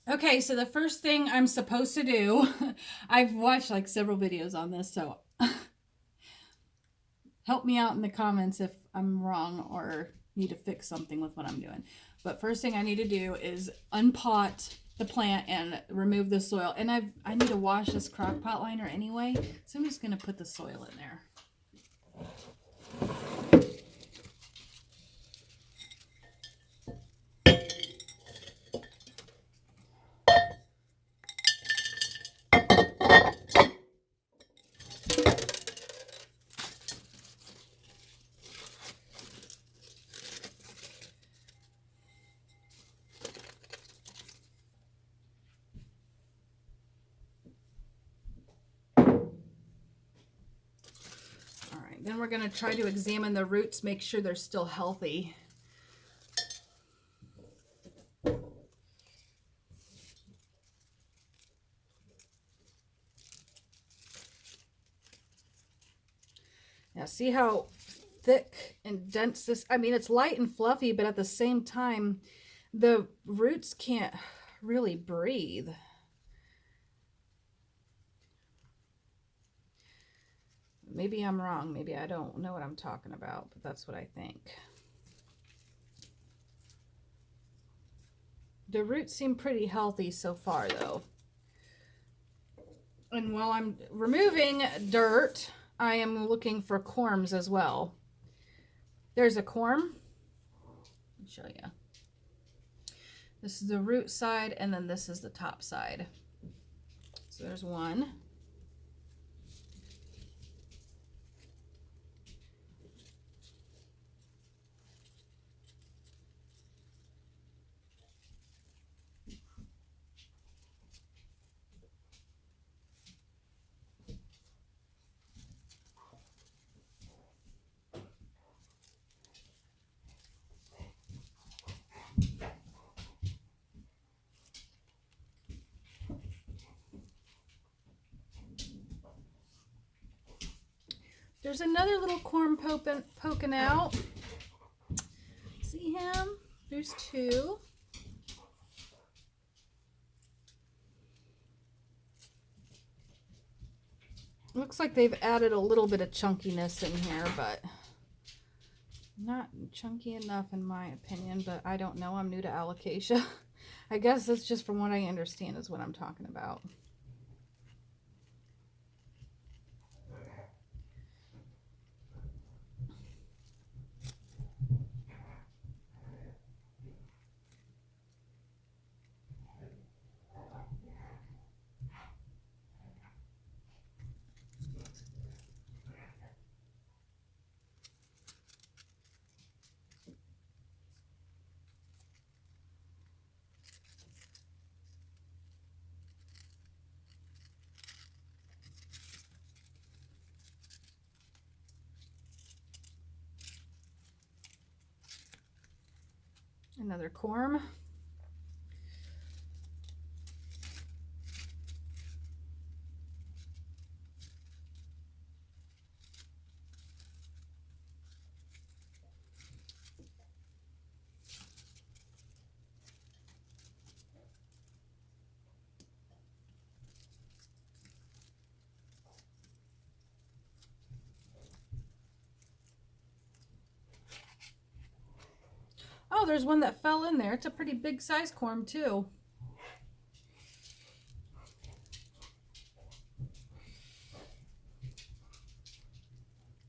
Okay, so the first thing I'm supposed to do, I've watched like several videos on this, so help me out in the comments if I'm wrong or need to fix something with what I'm doing. But first thing I need to do is unpot the plant and remove the soil. And I need to wash this crock pot liner anyway, so I'm just gonna put the soil in there. All right, then we're gonna try to examine the roots, make sure they're still healthy. Now see how thick and dense this, I mean, it's light and fluffy, but at the same time, the roots can't really breathe. Maybe I'm wrong. Maybe I don't know what I'm talking about, but that's what I think. The roots seem pretty healthy so far, though. And while I'm removing dirt, I am looking for corms as well. There's a corm. Let me show you. This is the root side, and then this is the top side. So there's one. There's another little corm poking out. See him? There's two. Looks like they've added a little bit of chunkiness in here, but not chunky enough in my opinion, but I don't know. I'm new to Alocasia. I guess that's just from what I understand is what I'm talking about. Another corm. Oh, there's one that fell in there. It's a pretty big size corm too.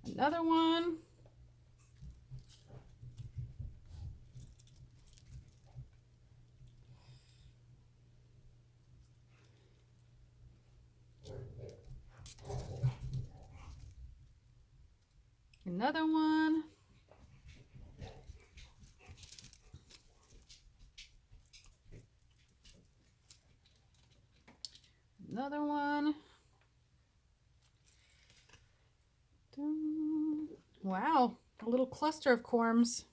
Another one. Another one. Another one. Wow, a little cluster of corms.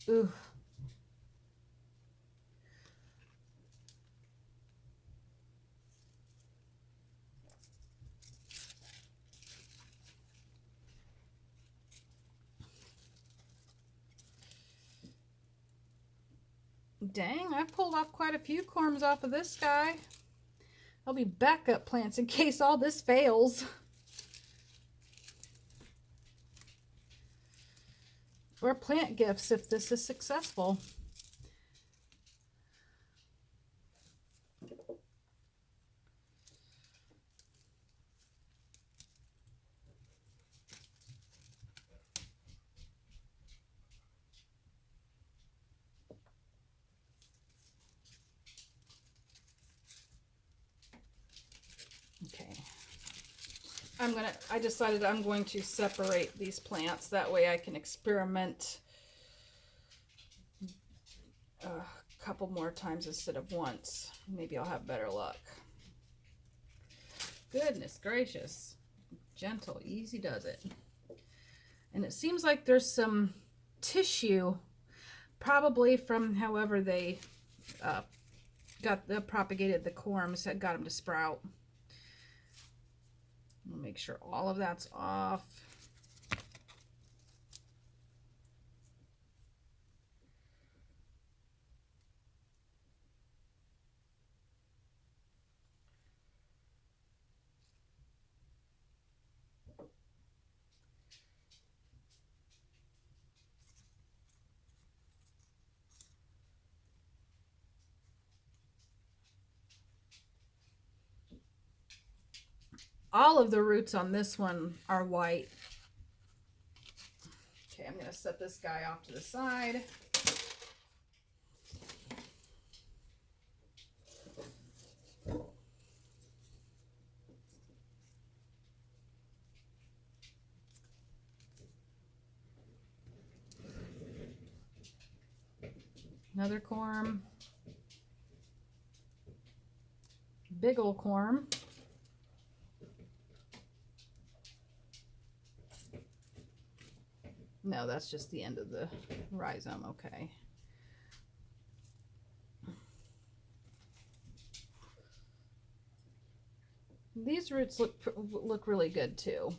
Ooh. Dang, I've pulled off quite a few corms off of this guy. There'll be backup plants in case all this fails. Or plant gifts if this is successful. Okay. I decided I'm going to separate these plants. That way I can experiment a couple more times instead of once. Maybe I'll have better luck. Goodness gracious. Gentle, easy does it. And it seems like there's some tissue, probably from however they propagated the corms that got them to sprout. I'll make sure all of that's off. All of the roots on this one are white. Okay, I'm going to set this guy off to the side. Another corm. Big ol' corm. No, that's just the end of the rhizome. Okay. These roots look really good too.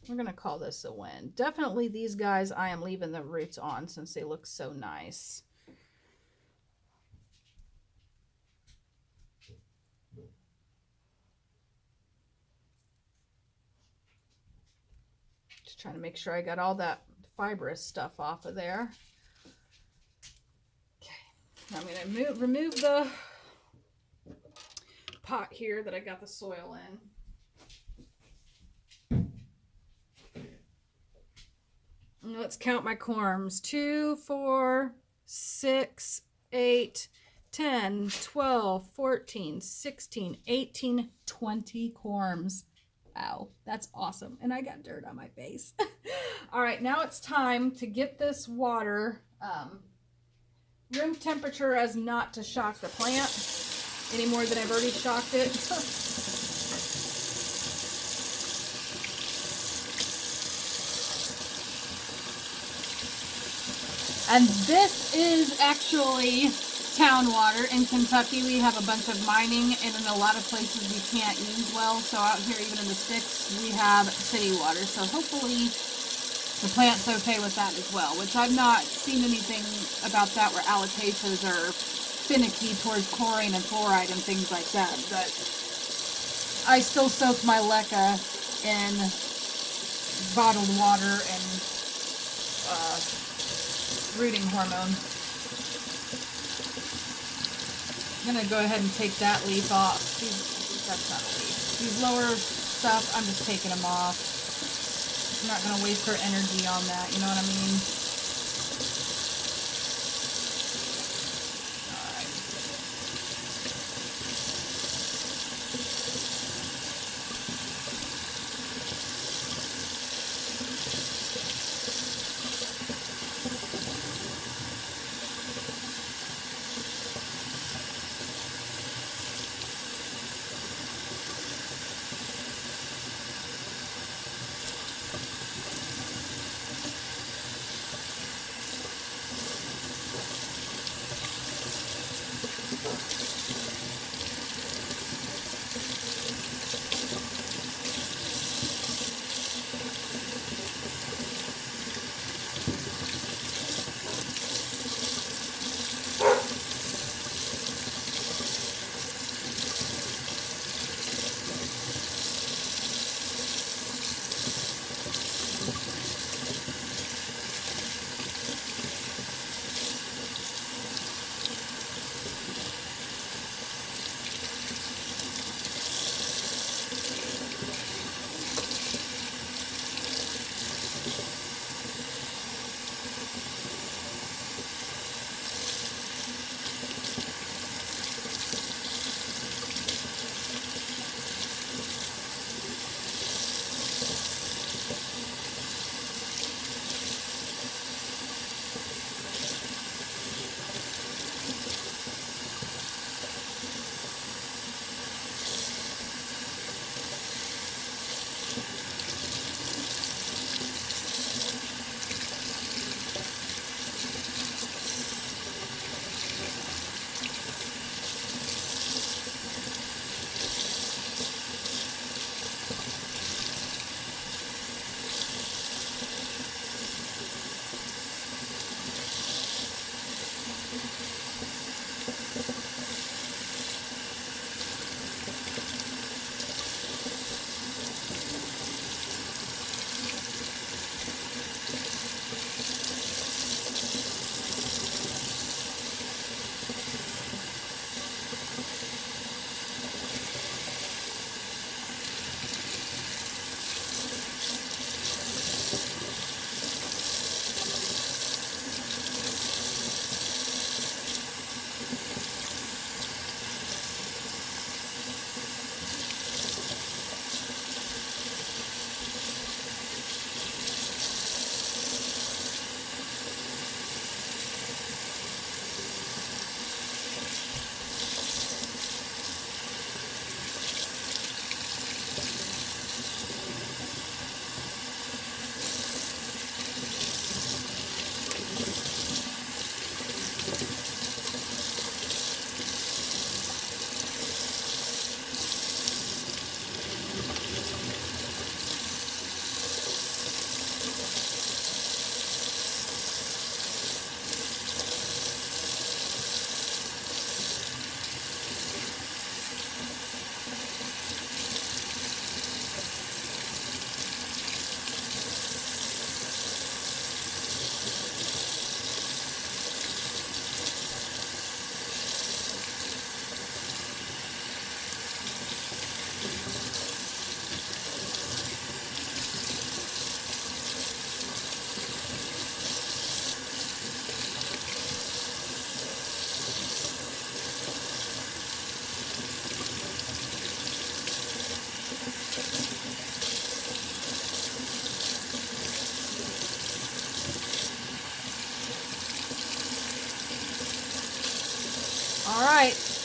We're gonna call this a win. Definitely these guys I am leaving the roots on since they look so nice. Just trying to make sure I got all that fibrous stuff off of there. Okay, I'm gonna remove the pot here that I got the soil in. And let's count my corms. 2, 4, 6, 8, 10, 12, 14, 16, 18, 20 corms. Wow, that's awesome. And I got dirt on my face. All right, now it's time to get this water room temperature as not to shock the plant any more than I've already shocked it. And this is actually town water. In Kentucky, we have a bunch of mining, and in a lot of places we can't use well. So out here, even in the sticks, we have city water. So hopefully the plant's okay with that as well, which I've not seen anything about that where alocasias are finicky towards chlorine and fluoride and things like that. But I still soak my LECA in bottled water and rooting hormone. I'm going to go ahead and take that leaf off. That's not a leaf. These lower stuff, I'm just taking them off. I'm not going to waste her energy on that, you know what I mean?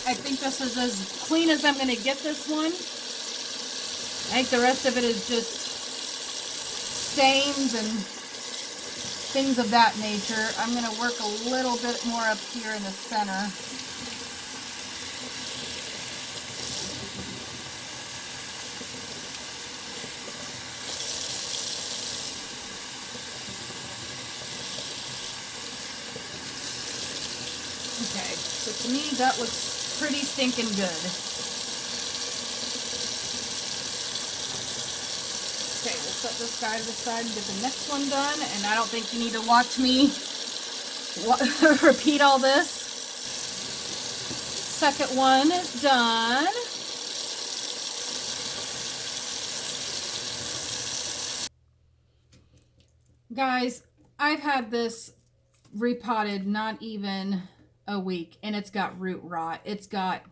I think this is as clean as I'm going to get this one. I think the rest of it is just stains and things of that nature. I'm going to work a little bit more up here in the center. Okay, so to me that looks pretty stinking good. Okay, we'll set this guy to the side and get the next one done, and I don't think you need to watch me repeat all this. Second one is done. Guys, I've had this repotted not even a week, and it's got root rot. It's got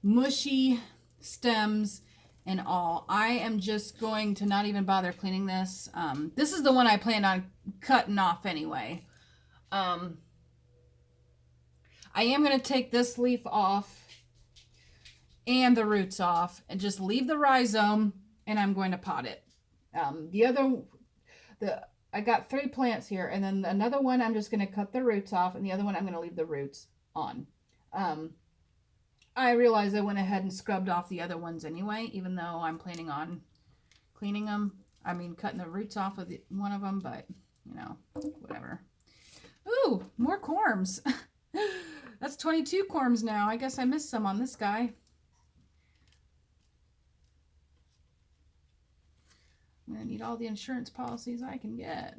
mushy stems and all. I am just going to not even bother cleaning this. This is the one I planned on cutting off anyway. I am going to take this leaf off and the roots off and just leave the rhizome, and I'm going to pot it. I got 3 plants here, and then another one I'm just going to cut the roots off, and the other one I'm going to leave the roots on. I realized I went ahead and scrubbed off the other ones anyway, even though I'm planning on cleaning them. I mean, cutting the roots off of one of them, but, you know, whatever. Ooh, more corms. That's 22 corms now. I guess I missed some on this guy. I'm going to need all the insurance policies I can get.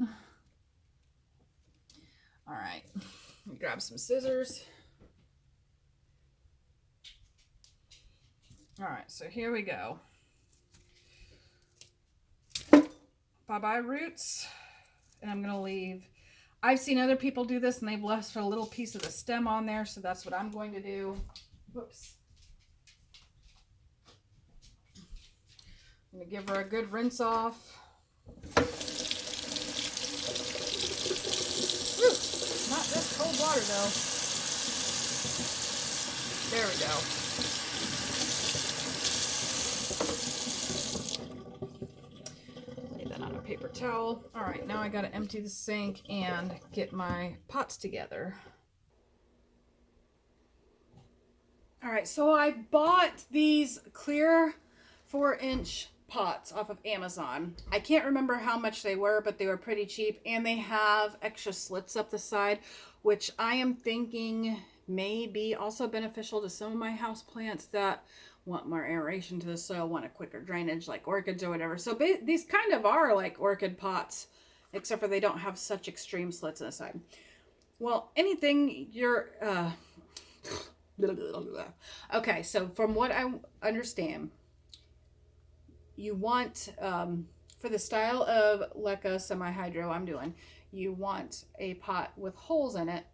All right, let me grab some scissors. All right, so here we go. Bye-bye roots. And I'm going to leave. I've seen other people do this, and they've left a little piece of the stem on there, so that's what I'm going to do. Whoops. I'm going to give her a good rinse off. Whew, not this cold water, though. There we go. Paper towel. All right, now I got to empty the sink and get my pots together. All right, so I bought these clear 4-inch pots off of Amazon. I can't remember how much they were, but they were pretty cheap, and they have extra slits up the side, which I am thinking may be also beneficial to some of my house plants that want more aeration to the soil, want a quicker drainage like orchids or whatever. So these kind of are like orchid pots, except for they don't have such extreme slits on the side. Well, anything you're... Okay, so from what I understand, you want, for the style of LECA semi-hydro I'm doing, you want a pot with holes in it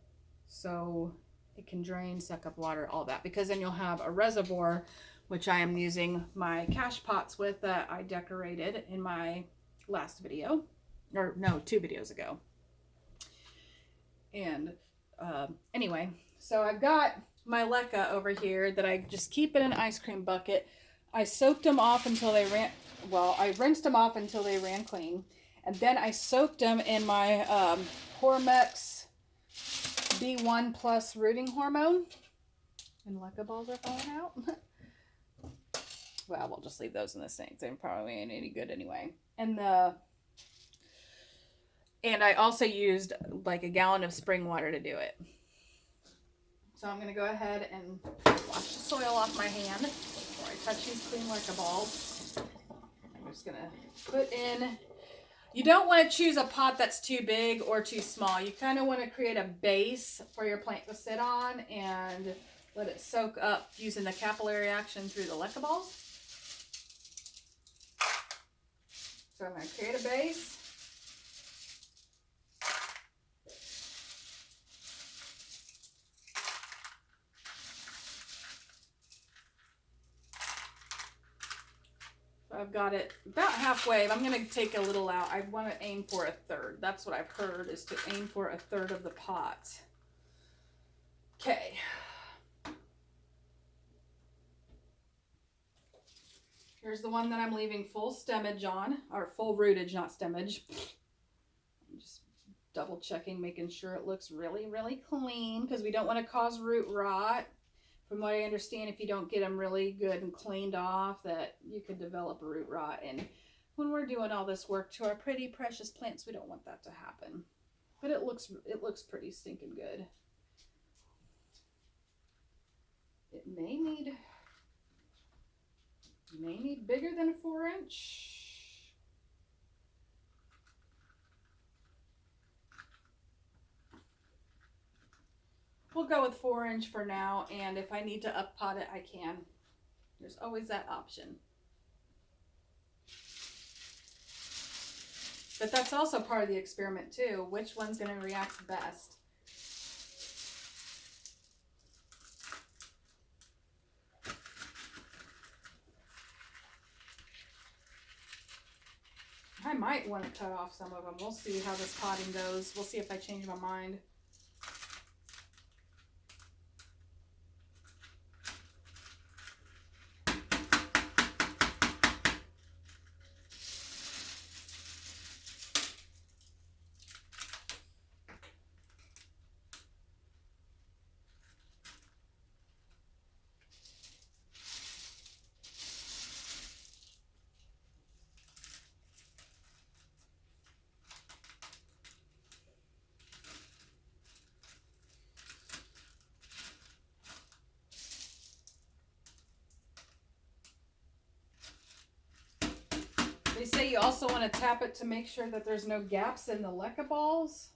so it can drain, suck up water, all that, because then you'll have a reservoir, which I am using my cash pots with that I decorated in my last video, or no, 2 videos ago. And anyway, so I've got my LECA over here that I just keep in an ice cream bucket. I soaked them off until they ran, well, I rinsed them off until they ran clean. And then I soaked them in my Hormex B1 Plus rooting hormone. And LECA balls are falling out. Well, we'll just leave those in the sink. They probably ain't any good anyway. And I also used like a gallon of spring water to do it. So I'm going to go ahead and wash the soil off my hand before I touch these clean LECA balls. I'm just going to put in... You don't want to choose a pot that's too big or too small. You kind of want to create a base for your plant to sit on and let it soak up using the capillary action through the LECA balls. So I'm going to create a base. So I've got it about halfway. I'm going to take a little out. I want to aim for a third. That's what I've heard, is to aim for a third of the pot. Okay. Here's the one that I'm leaving full stemmage on, or full rootage, not stemmage. I'm just double checking, making sure it looks really, really clean because we don't want to cause root rot. From what I understand, if you don't get them really good and cleaned off, that you could develop root rot. And when we're doing all this work to our pretty precious plants, we don't want that to happen. But it looks pretty stinking good. It may need bigger than a 4-inch. We'll go with 4-inch for now, and if I need to up pot it, I can. There's always that option. But that's also part of the experiment too. Which one's going to react best? I might want to cut off some of them. We'll see how this potting goes. We'll see if I change my mind. They say you also want to tap it to make sure that there's no gaps in the LECA balls.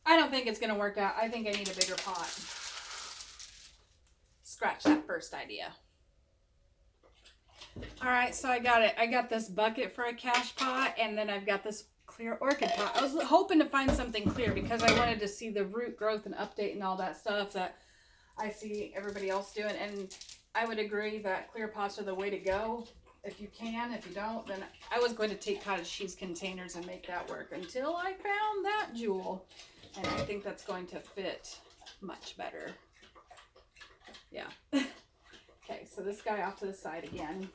I don't think it's going to work out. I think I need a bigger pot. Scratch that first idea. All right, so I got it. I got this bucket for a cash pot, and then I've got this clear orchid pot. I was hoping to find something clear because I wanted to see the root growth and update and all that stuff that I see everybody else doing. And I would agree that clear pots are the way to go if you can. If you don't, then I was going to take cottage cheese containers and make that work until I found that jewel. And I think that's going to fit much better. Yeah. Okay, so this guy off to the side again.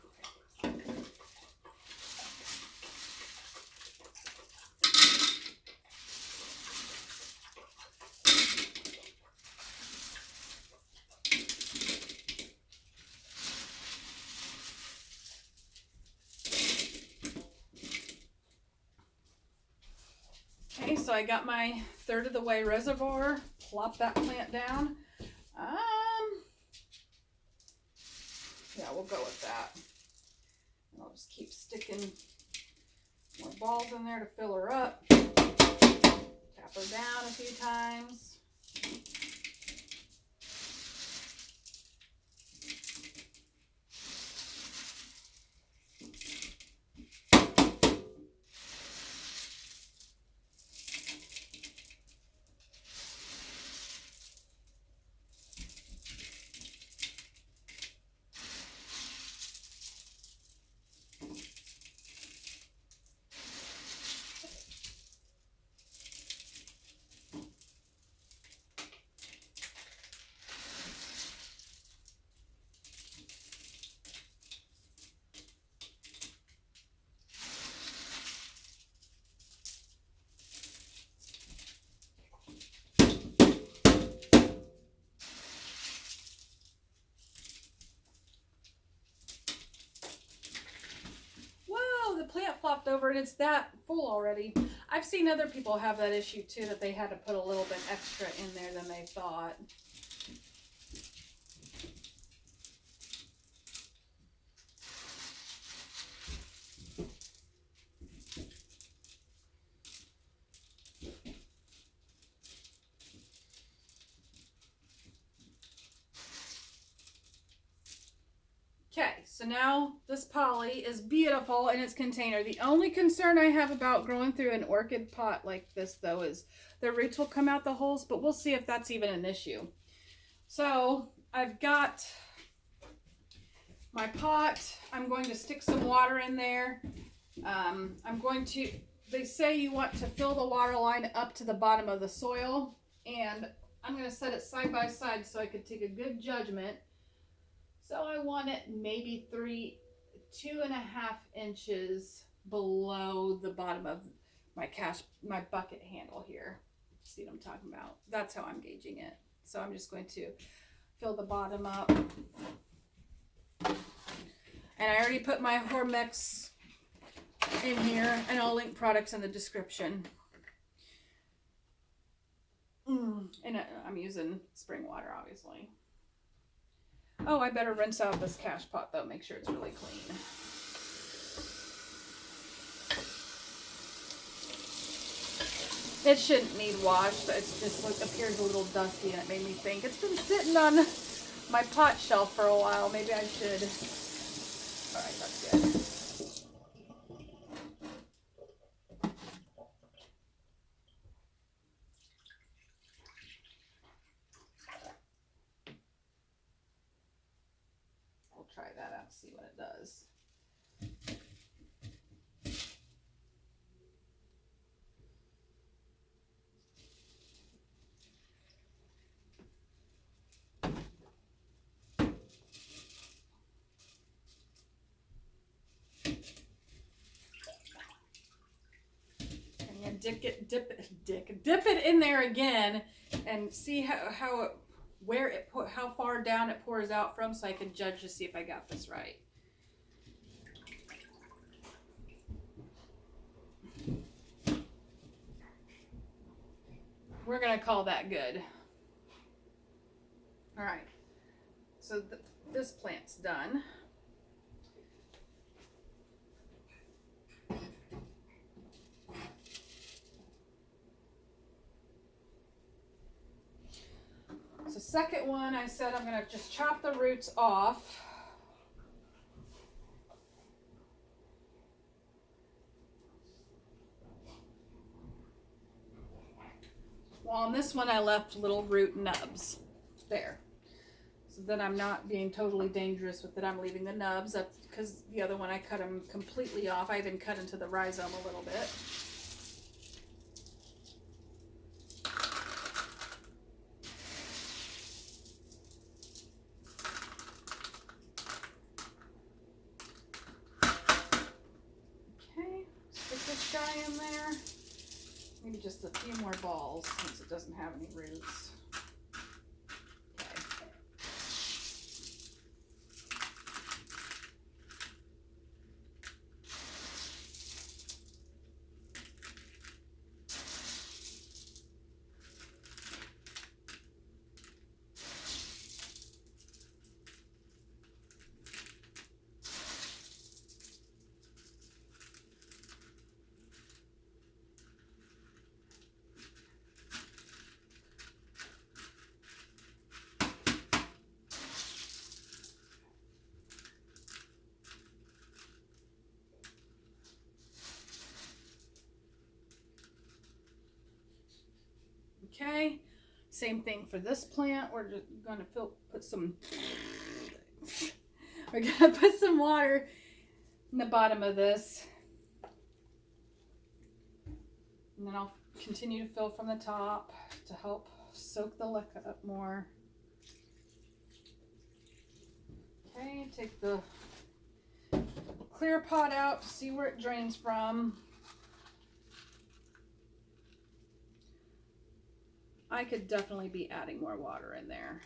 Okay, so I got my 1/3 of the way reservoir. Plop that plant down. Yeah, we'll go with that. And I'll just keep sticking more balls in there to fill her up. Tap her down a few times. Plant flopped over and it's that full already. I've seen other people have that issue too, that they had to put a little bit extra in there than they thought. Okay, so now this poly is beautiful in its container. The only concern I have about growing through an orchid pot like this, though, is the roots will come out the holes, but we'll see if that's even an issue. So I've got my pot. I'm going to stick some water in there I'm going to, they say you want to fill the water line up to the bottom of the soil, and I'm going to set it side by side so I could take a good judgment. So I want it maybe 2.5 inches below the bottom of my bucket handle here. See what I'm talking about? That's how I'm gauging it. So I'm just going to fill the bottom up. And I already put my Hormex in here, and I'll link products in the description. And I'm using spring water, obviously. Oh, I better rinse out this cash pot though, make sure it's really clean. It shouldn't need washed, it just appears a little dusty, and it made me think it's been sitting on my pot shelf for a while. Maybe I should. Alright, that's good. We'll try that out and see what it does. Dip it in there again and see how far down it pours out from, so I can judge to see if I got this right. We're gonna call that good. All right, so this plant's done. So second one, I said I'm gonna just chop the roots off. Well, on this one I left little root nubs there. So then I'm not being totally dangerous with it. I'm leaving the nubs. That's because the other one I cut them completely off. I even cut into the rhizome a little bit. In there, maybe just a few more balls since it doesn't have any roots. Okay. Okay, same thing for this plant. We're just going to put some water in the bottom of this, and then I'll continue to fill from the top to help soak the LECA up more. Okay, take the clear pot out to see where it drains from. I could definitely be adding more water in there.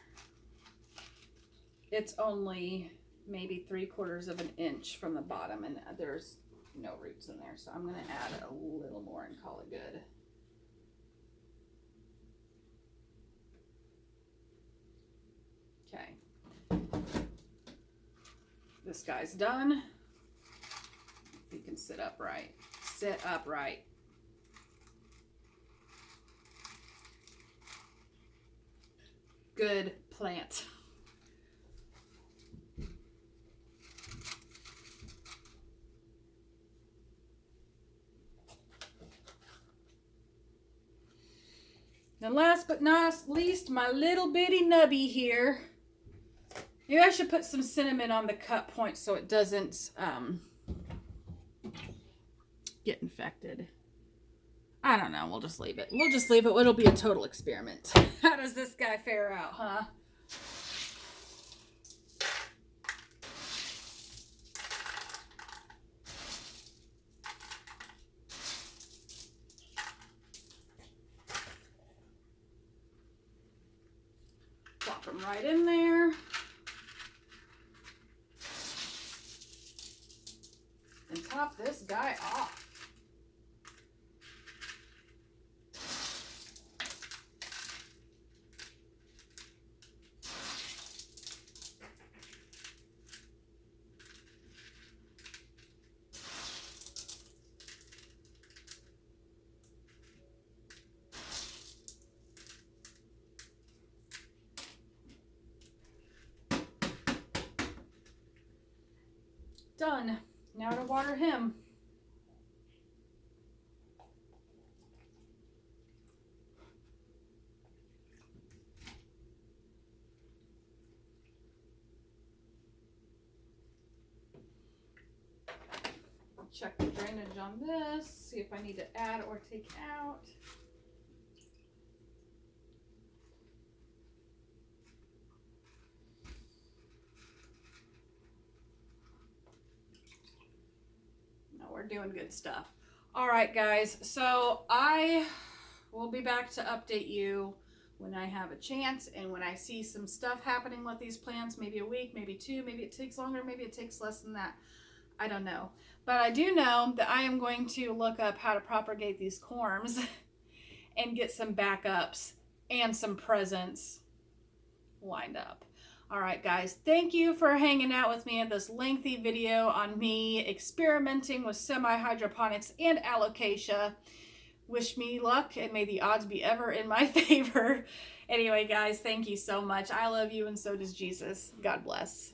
It's only maybe 3/4 of an inch from the bottom, and there's no roots in there, so I'm going to add a little more and call it good. Okay. This guy's done. If you can sit upright. Sit upright. Good plant. And last but not least, my little bitty nubby here. Maybe I should put some cinnamon on the cut point so it doesn't get infected. I don't know. We'll just leave it. We'll just leave it. It'll be a total experiment. How does this guy fare out, huh? Plop him right in there. And top this guy off. Done. Now to water him. Check the drainage on this, see if I need to add or take out. We're doing good stuff. All right, guys. So I will be back to update you when I have a chance and when I see some stuff happening with these plants. Maybe a week, maybe 2, maybe it takes longer, maybe it takes less than that. I don't know. But I do know that I am going to look up how to propagate these corms and get some backups and some presents lined up. All right, guys, thank you for hanging out with me in this lengthy video on me experimenting with semi-hydroponics and Alocasia. Wish me luck and may the odds be ever in my favor. Anyway, guys, thank you so much. I love you and so does Jesus. God bless.